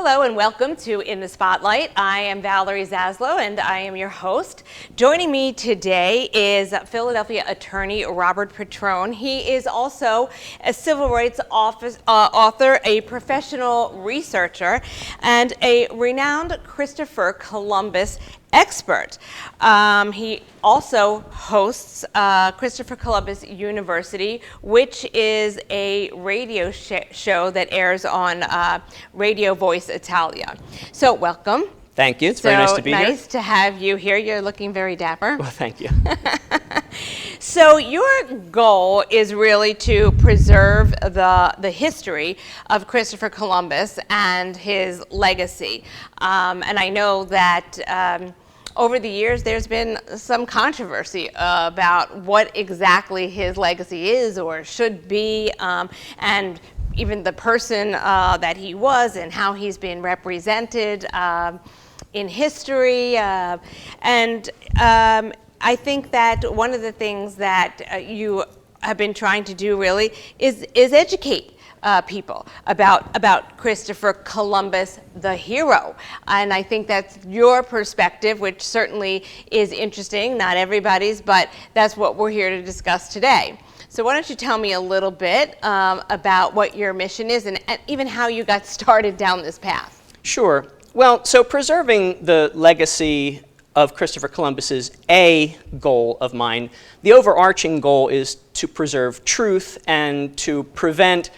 Hello and welcome to In the Spotlight. I am Valori Zaslow and I am your host. Joining me today is Philadelphia attorney Robert Petrone. He is also a civil rights author, a professional researcher, and a renowned Christopher Columbus expert. He also hosts Christopher Columbus University, which is a radio show that airs on Radio Voice Italia. So welcome. Thank you. It's very nice to be here. Nice to have you here. You're looking very dapper. Well, thank you. So your goal is really to preserve the history of Christopher Columbus and his legacy. And I know that over the years, there's been some controversy about what exactly his legacy is or should be, and even the person that he was and how he's been represented in history. And I think that one of the things that you have been trying to do really is educate people about Christopher Columbus, the hero. And I think that's your perspective, which certainly is interesting, not everybody's, but that's what we're here to discuss today. So why don't you tell me a little bit about what your mission is and even how you got started down this path? Sure. Well, so preserving the legacy of Christopher Columbus is a goal of mine. The overarching goal is to preserve truth and to prevent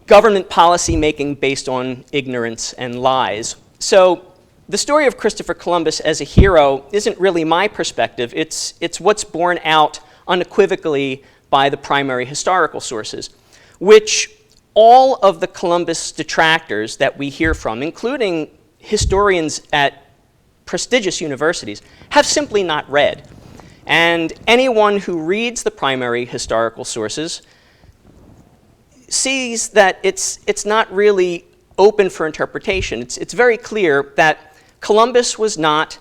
government policy making based on ignorance and lies. So the story of Christopher Columbus as a hero isn't really my perspective. It's what's borne out unequivocally by the primary historical sources, which all of the Columbus detractors that we hear from, including historians at prestigious universities, have simply not read. And anyone who reads the primary historical sources sees that it's not really open for interpretation. It's very clear that Columbus was not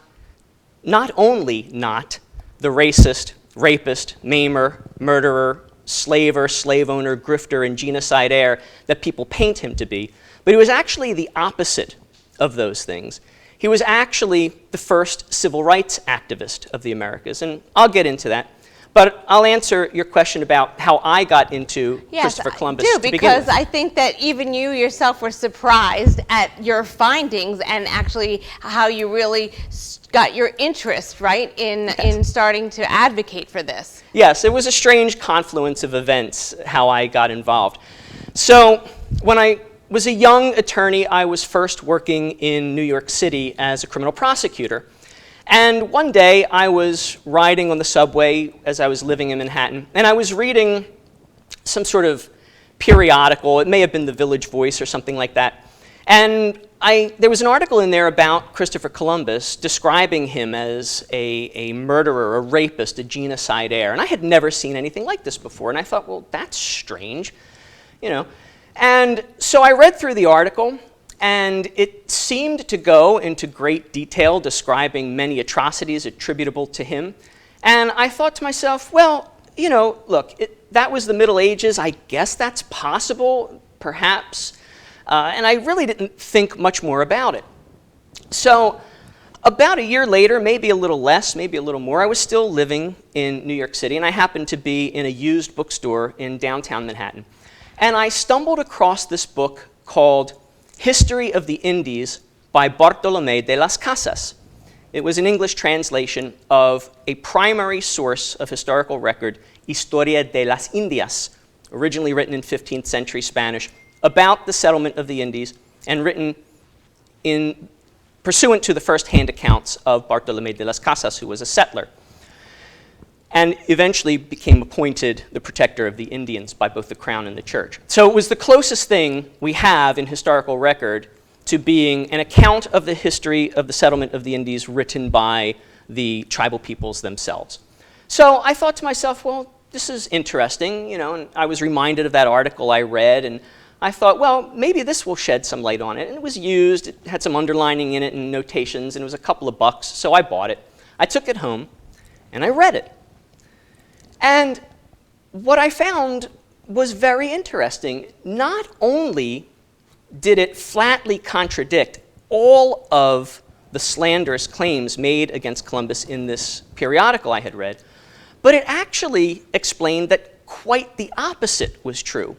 only not the racist, rapist, maimer, murderer, slaver, slave owner, grifter, and genocidaire that people paint him to be, but he was actually the opposite of those things. He was actually the first civil rights activist of the Americas, and I'll get into that. But I'll answer your question about how I got into Christopher Columbus to begin with. Yes, I do, because I think that even you yourself were surprised at your findings and actually how you really got your interest, right, in starting to advocate for this. Yes, it was a strange confluence of events how I got involved. So when I was a young attorney, I was first working in New York City as a criminal prosecutor. And one day I was riding on the subway as I was living in Manhattan, and I was reading some sort of periodical. It may have been the Village Voice or something like that. And there was an article in there about Christopher Columbus describing him as a murderer, a rapist, a genocidaire. And I had never seen anything like this before. And I thought, well, that's strange, you know. And so I read through the article, and it seemed to go into great detail describing many atrocities attributable to him. And I thought to myself, well, you know, look, that was the Middle Ages. I guess that's possible, perhaps. And I really didn't think much more about it. So about a year later, maybe a little less, maybe a little more, I was still living in New York City, and I happened to be in a used bookstore in downtown Manhattan. And I stumbled across this book called History of the Indies by Bartolomé de las Casas. It was an English translation of a primary source of historical record, Historia de las Indias, originally written in 15th century Spanish, about the settlement of the Indies and written pursuant to the first-hand accounts of Bartolomé de las Casas, who was a settler, and eventually became appointed the protector of the Indians by both the crown and the church. So it was the closest thing we have in historical record to being an account of the history of the settlement of the Indies written by the tribal peoples themselves. So I thought to myself, well, this is interesting, you know, and I was reminded of that article I read, and I thought, well, maybe this will shed some light on it. And it was used, it had some underlining in it and notations, and it was a couple of bucks, so I bought it. I took it home, and I read it. And what I found was very interesting. Not only did it flatly contradict all of the slanderous claims made against Columbus in this periodical I had read, but it actually explained that quite the opposite was true.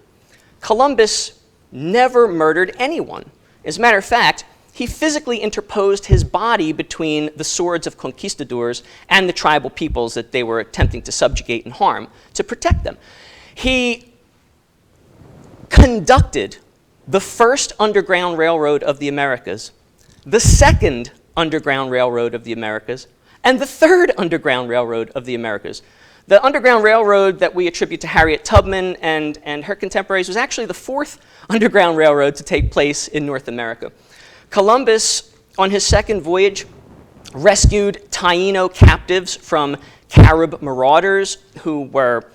Columbus never murdered anyone. As a matter of fact, he physically interposed his body between the swords of conquistadors and the tribal peoples that they were attempting to subjugate and harm to protect them. He conducted the first Underground Railroad of the Americas, the second Underground Railroad of the Americas, and the third Underground Railroad of the Americas. The Underground Railroad that we attribute to Harriet Tubman and her contemporaries was actually the fourth Underground Railroad to take place in North America. Columbus, on his second voyage, rescued Taino captives from Carib marauders who were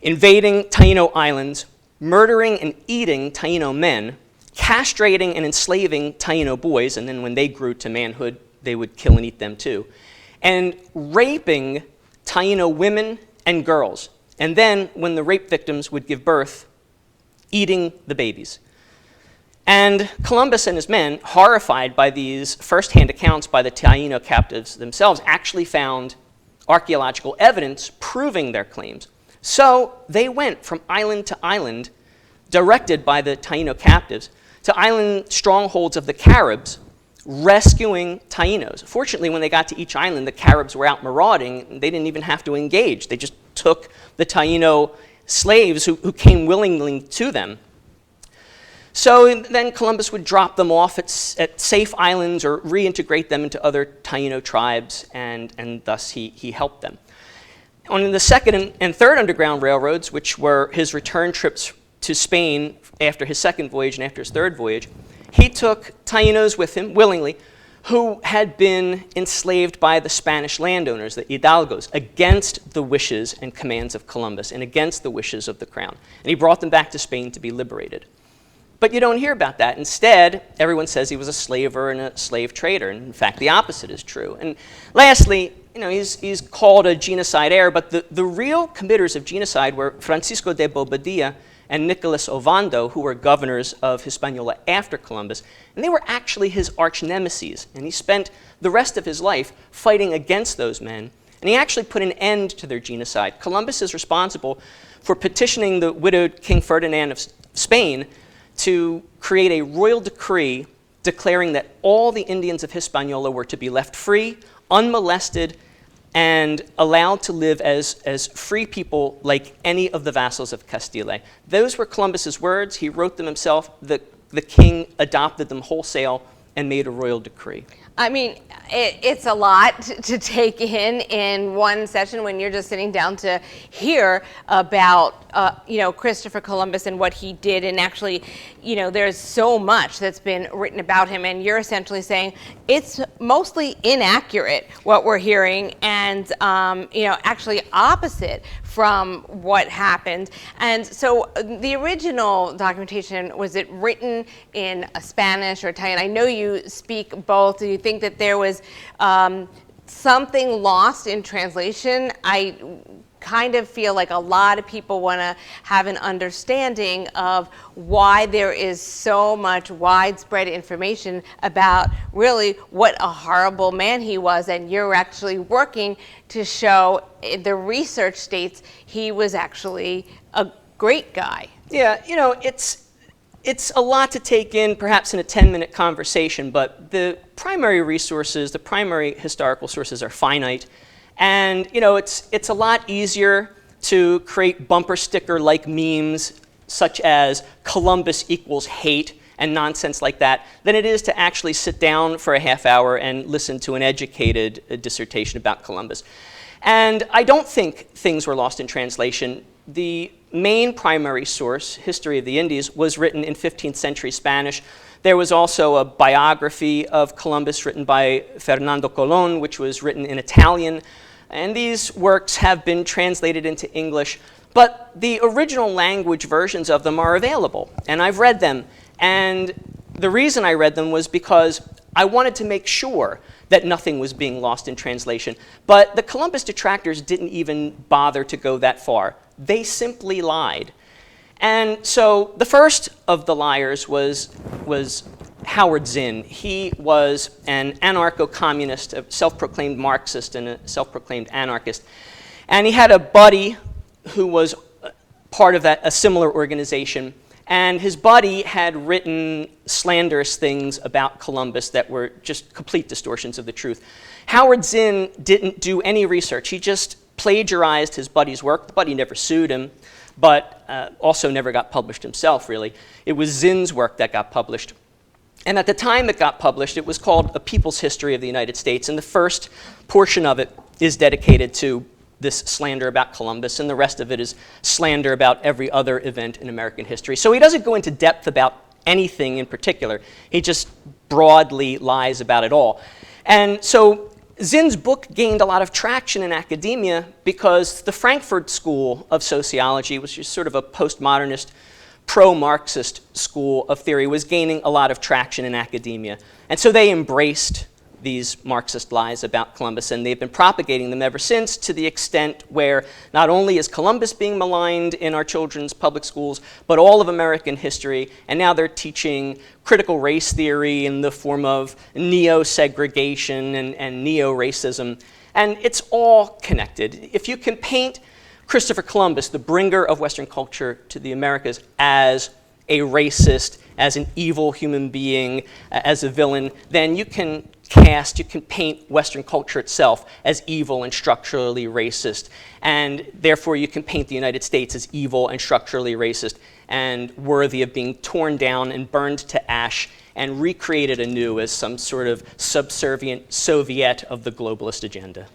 invading Taino islands, murdering and eating Taino men, castrating and enslaving Taino boys, and then when they grew to manhood, they would kill and eat them too, and raping Taino women and girls. And then, when the rape victims would give birth, eating the babies. And Columbus and his men, horrified by these first-hand accounts by the Taino captives themselves, actually found archaeological evidence proving their claims. So they went from island to island, directed by the Taino captives, to island strongholds of the Caribs, rescuing Tainos. Fortunately, when they got to each island, the Caribs were out marauding. They didn't even have to engage. They just took the Taino slaves who came willingly to them. So then Columbus would drop them off at safe islands or reintegrate them into other Taino tribes, and thus he helped them. On the second and third Underground Railroads, which were his return trips to Spain after his second voyage and after his third voyage, he took Tainos with him, willingly, who had been enslaved by the Spanish landowners, the hidalgos, against the wishes and commands of Columbus and against the wishes of the crown. And he brought them back to Spain to be liberated. But you don't hear about that. Instead, everyone says he was a slaver and a slave trader. And in fact, the opposite is true. And lastly, he's called a genocide heir, but the real committers of genocide were Francisco de Bobadilla and Nicolas Ovando, who were governors of Hispaniola after Columbus. And they were actually his arch nemeses. And he spent the rest of his life fighting against those men. And he actually put an end to their genocide. Columbus is responsible for petitioning the widowed King Ferdinand of Spain to create a royal decree declaring that all the Indians of Hispaniola were to be left free, unmolested, and allowed to live as free people like any of the vassals of Castile. Those were Columbus's words. He wrote them himself. The king adopted them wholesale and made a royal decree. I mean, it's a lot to take in one session when you're just sitting down to hear about, Christopher Columbus and what he did. And actually, there's so much that's been written about him. And you're essentially saying it's mostly inaccurate, what we're hearing, and, actually opposite from what happened. And so the original documentation, was it written in Spanish or Italian? I know you speak both. Do you think that there was something lost in translation? I kind of feel like a lot of people want to have an understanding of why there is so much widespread information about really what a horrible man he was, and you're actually working to show the research states he was actually a great guy. Yeah, it's a lot to take in, perhaps in a 10-minute conversation, but the primary resources, the primary historical sources are finite. And it's a lot easier to create bumper sticker-like memes, such as Columbus equals hate and nonsense like that, than it is to actually sit down for a half hour and listen to an educated dissertation about Columbus. And I don't think things were lost in translation. The main primary source, History of the Indies, was written in 15th century Spanish. There was also a biography of Columbus written by Fernando Colón, which was written in Italian. And these works have been translated into English, but the original language versions of them are available, and I've read them. And the reason I read them was because I wanted to make sure that nothing was being lost in translation. But the Columbus detractors didn't even bother to go that far. They simply lied. And so the first of the liars was Howard Zinn. He was an anarcho-communist, a self-proclaimed Marxist and a self-proclaimed anarchist. And he had a buddy who was part of a similar organization. And his buddy had written slanderous things about Columbus that were just complete distortions of the truth. Howard Zinn didn't do any research. He just plagiarized his buddy's work. The buddy never sued him, but also never got published himself, really. It was Zinn's work that got published. And at the time it got published, it was called A People's History of the United States, and the first portion of it is dedicated to this slander about Columbus, and the rest of it is slander about every other event in American history. So he doesn't go into depth about anything in particular. He just broadly lies about it all. And so Zinn's book gained a lot of traction in academia because the Frankfurt School of Sociology, which is sort of a postmodernist, pro-Marxist school of theory, was gaining a lot of traction in academia. And so they embraced these Marxist lies about Columbus, and they've been propagating them ever since, to the extent where not only is Columbus being maligned in our children's public schools, but all of American history, and now they're teaching critical race theory in the form of neo-segregation and neo-racism, and it's all connected. If you can paint Christopher Columbus, the bringer of Western culture to the Americas, as a racist, as an evil human being, as a villain, then you can paint Western culture itself as evil and structurally racist. And therefore, you can paint the United States as evil and structurally racist and worthy of being torn down and burned to ash and recreated anew as some sort of subservient Soviet of the globalist agenda.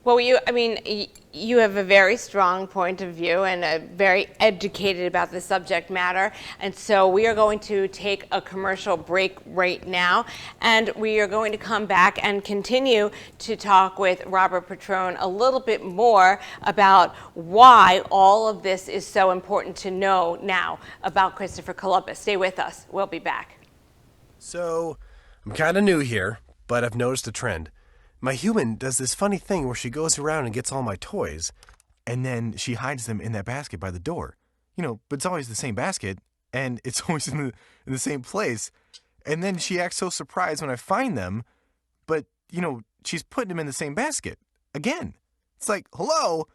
Well, you have a very strong point of view and very educated about the subject matter. And so we are going to take a commercial break right now. And we are going to come back and continue to talk with Robert Petrone a little bit more about why all of this is so important to know now about Christopher Columbus. Stay with us. We'll be back. So, I'm kind of new here, but I've noticed a trend. My human does this funny thing where she goes around and gets all my toys, and then she hides them in that basket by the door. But it's always the same basket, and it's always in the same place. And then she acts so surprised when I find them, but, she's putting them in the same basket. Again. It's like, hello,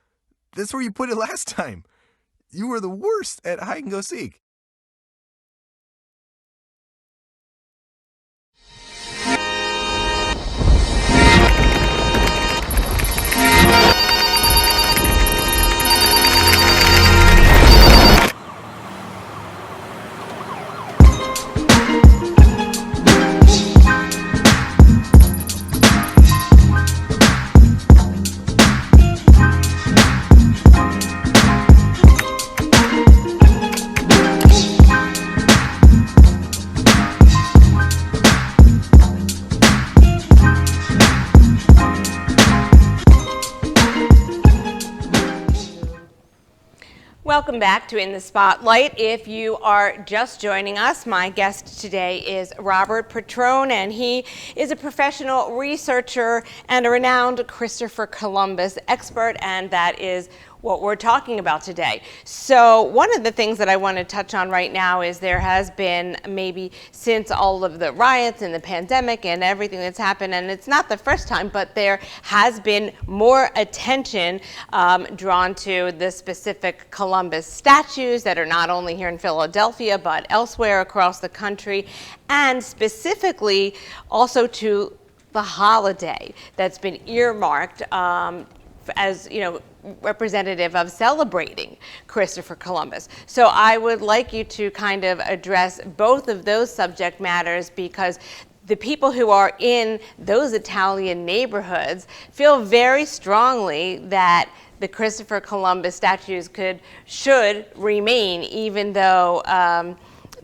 that's where you put it last time. You were the worst at hide and go seek. Welcome back to In the Spotlight. If you are just joining us, my guest today is Robert Petrone, and he is a professional researcher and a renowned Christopher Columbus expert, and that is what we're talking about today. So one of the things that I want to touch on right now is there has been, maybe since all of the riots and the pandemic and everything that's happened, and it's not the first time, but there has been more attention drawn to the specific Columbus statues that are not only here in Philadelphia, but elsewhere across the country, and specifically also to the holiday that's been earmarked as, representative of celebrating Christopher Columbus. So I would like you to kind of address both of those subject matters, because the people who are in those Italian neighborhoods feel very strongly that the Christopher Columbus statues should remain, even though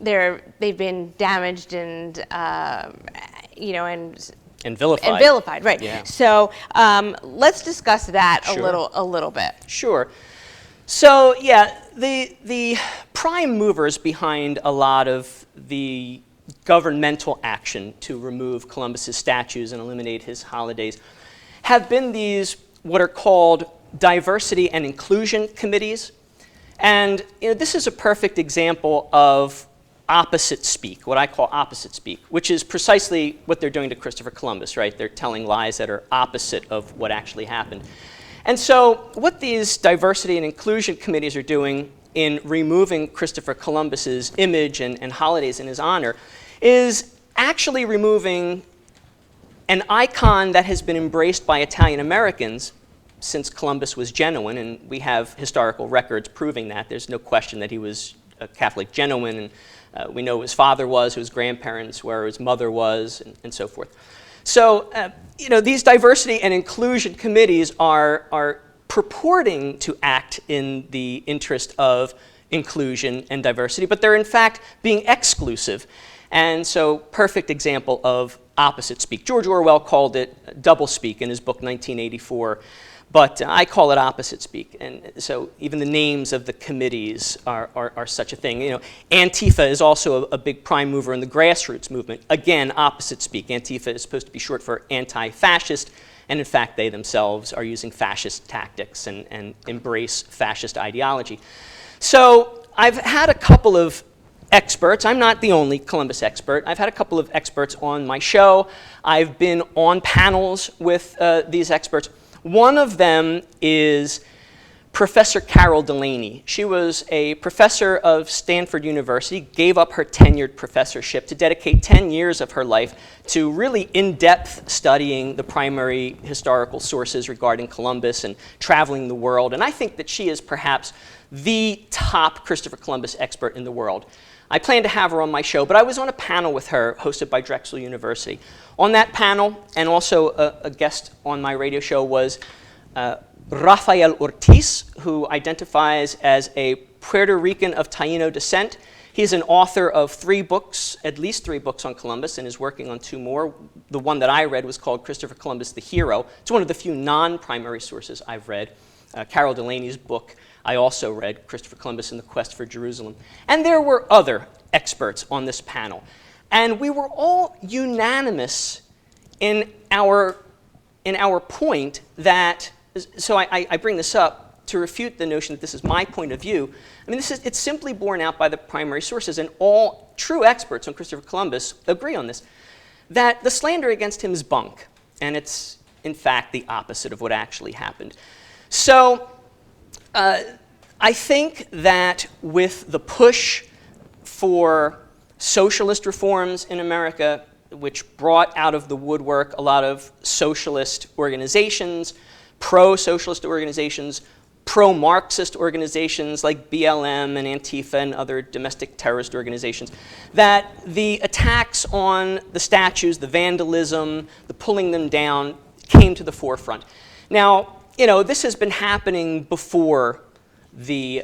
they've been damaged and And vilified. And vilified, right. Yeah. So let's discuss that Sure. a little bit. Sure. So yeah, the prime movers behind a lot of the governmental action to remove Columbus's statues and eliminate his holidays have been these what are called diversity and inclusion committees. And this is a perfect example of opposite speak, what I call opposite speak, which is precisely what they're doing to Christopher Columbus, right? They're telling lies that are opposite of what actually happened. And so what these diversity and inclusion committees are doing in removing Christopher Columbus's image and holidays in his honor is actually removing an icon that has been embraced by Italian Americans since Columbus was genuine, and we have historical records proving that. There's no question that he was a Catholic genuine, and we know who his father was, who his grandparents were, who his mother was, and so forth. So, these diversity and inclusion committees are purporting to act in the interest of inclusion and diversity, but they're in fact being exclusive. And so, perfect example of opposite speak. George Orwell called it double speak in his book 1984. But I call it opposite speak. And so even the names of the committees are such a thing. Antifa is also a big prime mover in the grassroots movement. Again, opposite speak. Antifa is supposed to be short for anti-fascist, and in fact they themselves are using fascist tactics and embrace fascist ideology. So I've had a couple of experts. I'm not the only Columbus expert. I've had a couple of experts on my show. I've been on panels with these experts. One of them is Professor Carol Delaney. She was a professor of Stanford University, gave up her tenured professorship to dedicate 10 years of her life to really in-depth studying the primary historical sources regarding Columbus and traveling the world. And I think that she is perhaps the top Christopher Columbus expert in the world. I plan to have her on my show, but I was on a panel with her hosted by Drexel University. On that panel, and also a guest on my radio show, was Rafael Ortiz, who identifies as a Puerto Rican of Taino descent. He's an author of 3 books, at least 3 books on Columbus, and is working on 2 more. The one that I read was called Christopher Columbus the Hero. It's one of the few non-primary sources I've read. Carol Delaney's book I also read, Christopher Columbus and the Quest for Jerusalem. And there were other experts on this panel. And we were all unanimous in our point that, so I bring this up to refute the notion that this is my point of view. I mean, it's simply borne out by the primary sources, and all true experts on Christopher Columbus agree on this, that the slander against him is bunk, and it's, in fact, the opposite of what actually happened. So, I think that with the push for socialist reforms in America, which brought out of the woodwork a lot of socialist organizations, pro-socialist organizations, pro-Marxist organizations like BLM and Antifa and other domestic terrorist organizations, that the attacks on the statues, the vandalism, the pulling them down, came to the forefront. Now, this has been happening before the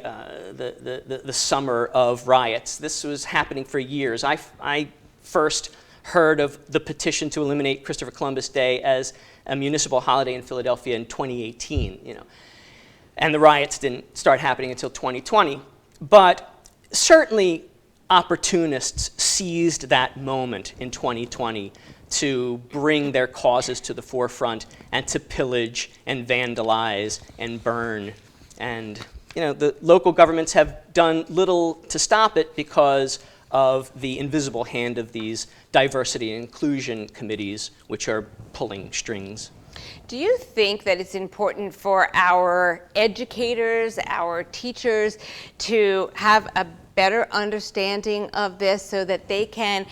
summer of riots. This was happening for years. I first heard of the petition to eliminate Christopher Columbus Day as a municipal holiday in Philadelphia in 2018. And the riots didn't start happening until 2020. But certainly opportunists seized that moment in 2020 to bring their causes to the forefront and to pillage and vandalize and burn. And the local governments have done little to stop it because of the invisible hand of these diversity and inclusion committees, which are pulling strings. Do you think that it's important for our educators, our teachers, to have a better understanding of this so that they can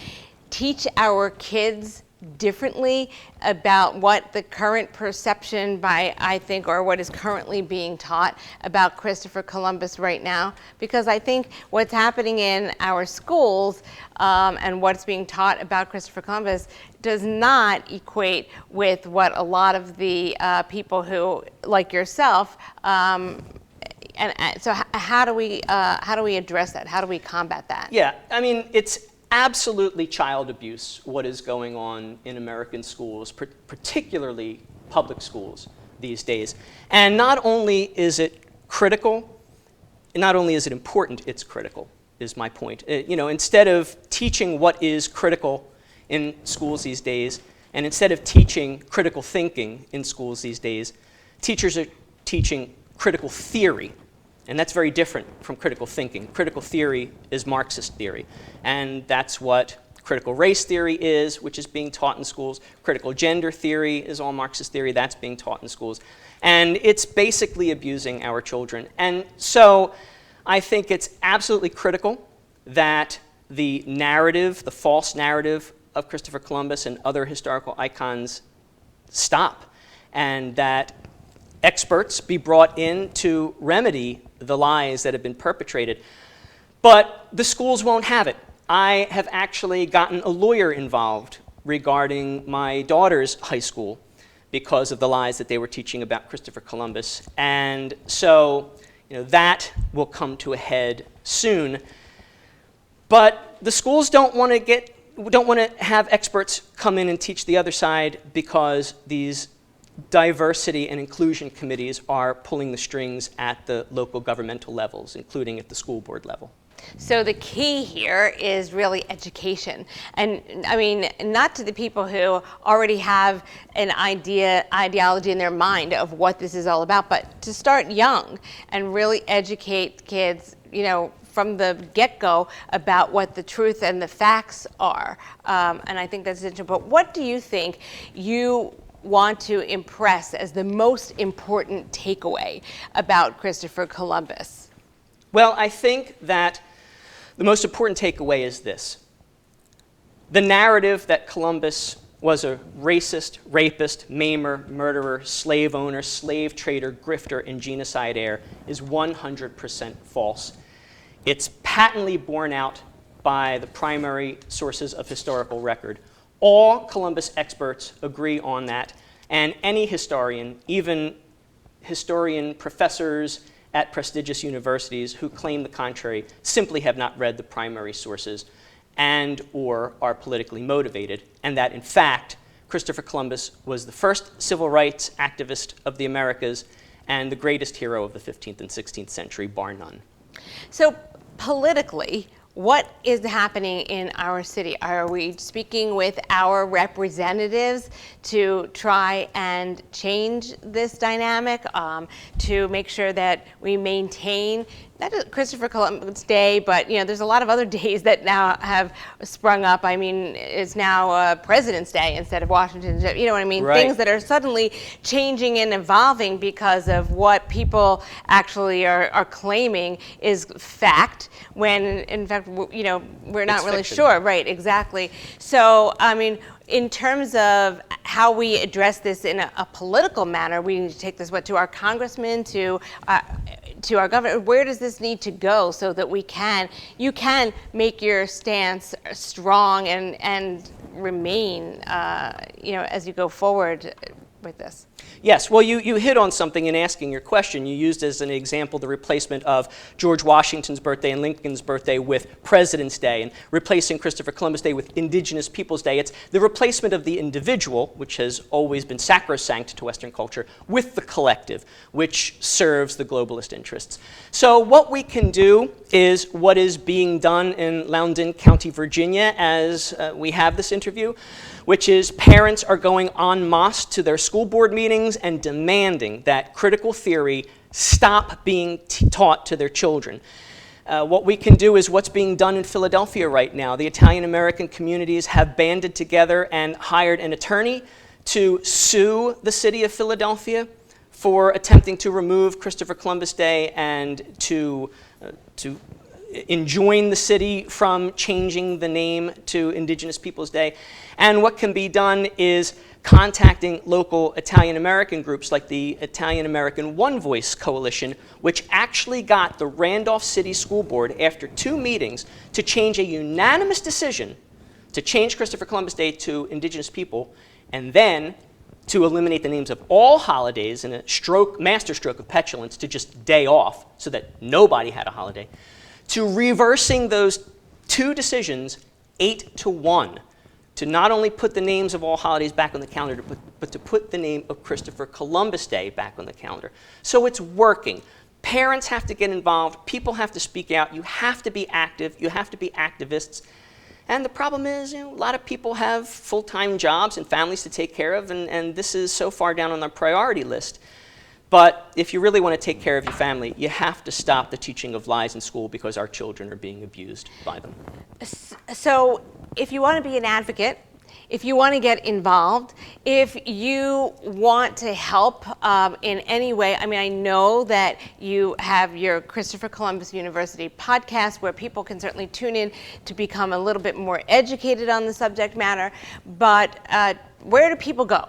teach our kids differently about what the current perception by, I think, or what is currently being taught about Christopher Columbus right now? Because I think what's happening in our schools and what's being taught about Christopher Columbus does not equate with what a lot of the people who, like yourself, so how do we address that? How do we combat that? Yeah, I mean, it's absolutely child abuse what is going on in American schools, particularly public schools these days. And not only is it critical, not only is it important, it's critical, is my point. Instead of teaching what is critical in schools these days, and instead of teaching critical thinking in schools these days, teachers are teaching critical theory And that's very different from critical thinking. Critical theory is Marxist theory. And that's what critical race theory is, which is being taught in schools. Critical gender theory is all Marxist theory. That's being taught in schools. And it's basically abusing our children. And so I think it's absolutely critical that the narrative, the false narrative of Christopher Columbus and other historical icons stop, and that experts be brought in to remedy the lies that have been perpetrated. But the schools won't have it. I have actually gotten a lawyer involved regarding my daughter's high school because of the lies that they were teaching about Christopher Columbus. And so, that will come to a head soon. But the schools don't want to have experts come in and teach the other side, because these diversity and inclusion committees are pulling the strings at the local governmental levels, including at the school board level. So the key here is really education. And I mean, not to the people who already have an ideology in their mind of what this is all about, but to start young and really educate kids, from the get-go about what the truth and the facts are. And I think that's interesting. But what do you think you want to impress as the most important takeaway about Christopher Columbus? Well, I think that the most important takeaway is this. The narrative that Columbus was a racist, rapist, maimer, murderer, slave owner, slave trader, grifter, and genocide heir is 100% false. It's patently borne out by the primary sources of historical record. All Columbus experts agree on that, and any historian, even historian professors at prestigious universities who claim the contrary, simply have not read the primary sources and or are politically motivated, and that in fact Christopher Columbus was the first civil rights activist of the Americas and the greatest hero of the 15th and 16th century, bar none. So politically, what is happening in our city? Are we speaking with our representatives to try and change this dynamic, to make sure that we maintain not just Christopher Columbus Day, but there's a lot of other days that now have sprung up. I mean, it's now President's Day instead of Washington's Day. You know what I mean? Right. Things that are suddenly changing and evolving because of what people actually are claiming is fact, when in fact, we're not It's really fiction. sure. Right, exactly. So, I mean, in terms of how we address this in a political manner, we need to take this to our congressmen, to our governor. Where does this need to go so that you can make your stance strong and remain, as you go forward with this? Yes, well, you hit on something in asking your question. You used as an example the replacement of George Washington's birthday and Lincoln's birthday with President's Day, and replacing Christopher Columbus Day with Indigenous Peoples Day. It's the replacement of the individual, which has always been sacrosanct to Western culture, with the collective, which serves the globalist interests. So what we can do is what is being done in Loudoun County, Virginia, as we have this interview, which is parents are going en masse to their school board meetings and demanding that critical theory stop being taught to their children. What we can do is what's being done in Philadelphia right now. The Italian-American communities have banded together and hired an attorney to sue the city of Philadelphia for attempting to remove Christopher Columbus Day and to enjoin the city from changing the name to Indigenous Peoples Day. And what can be done is contacting local Italian-American groups like the Italian-American One Voice Coalition, which actually got the Randolph City School Board, after 2 meetings, to change a unanimous decision to change Christopher Columbus Day to Indigenous people, and then to eliminate the names of all holidays in a masterstroke of petulance to just day off so that nobody had a holiday, to reversing those 2 decisions 8-1, to not only put the names of all holidays back on the calendar, but to put the name of Christopher Columbus Day back on the calendar. So it's working. Parents have to get involved. People have to speak out. You have to be active. You have to be activists. And the problem is, a lot of people have full-time jobs and families to take care of, and this is so far down on their priority list But if you really want to take care of your family, you have to stop the teaching of lies in school because our children are being abused by them. So if you want to be an advocate, if you want to get involved, if you want to help in any way, I mean, I know that you have your Christopher Columbus University podcast where people can certainly tune in to become a little bit more educated on the subject matter, but where do people go?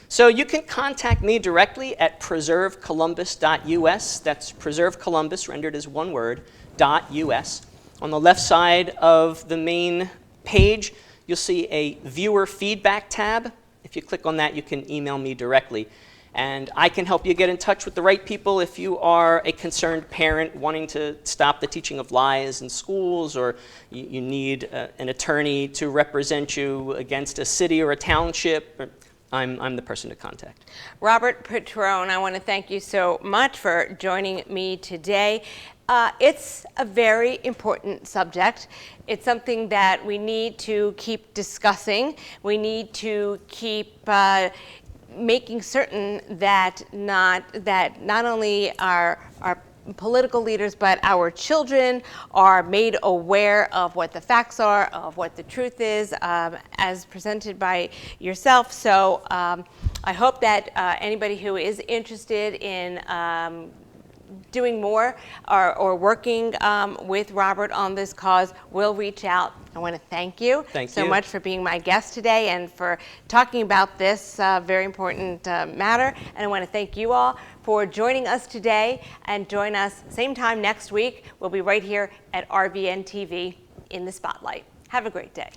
So you can contact me directly at preservecolumbus.us. That's Preserve Columbus, rendered as one word, .us. On the left side of the main page, you'll see a viewer feedback tab. If you click on that, you can email me directly. And I can help you get in touch with the right people if you are a concerned parent wanting to stop the teaching of lies in schools, or you need an attorney to represent you against a city or a township. I'm the person to contact. Robert Petrone, I want to thank you so much for joining me today. It's a very important subject. It's something that we need to keep discussing. We need to keep making certain that not only our political leaders, but our children are made aware of what the facts are, of what the truth is, as presented by yourself. So I hope that anybody who is interested in doing more or working with Robert on this cause will reach out. I want to thank you so much for being my guest today and for talking about this very important matter. And I want to thank you all for joining us today, and join us same time next week. We'll be right here at RVNTV in the Spotlight. Have a great day.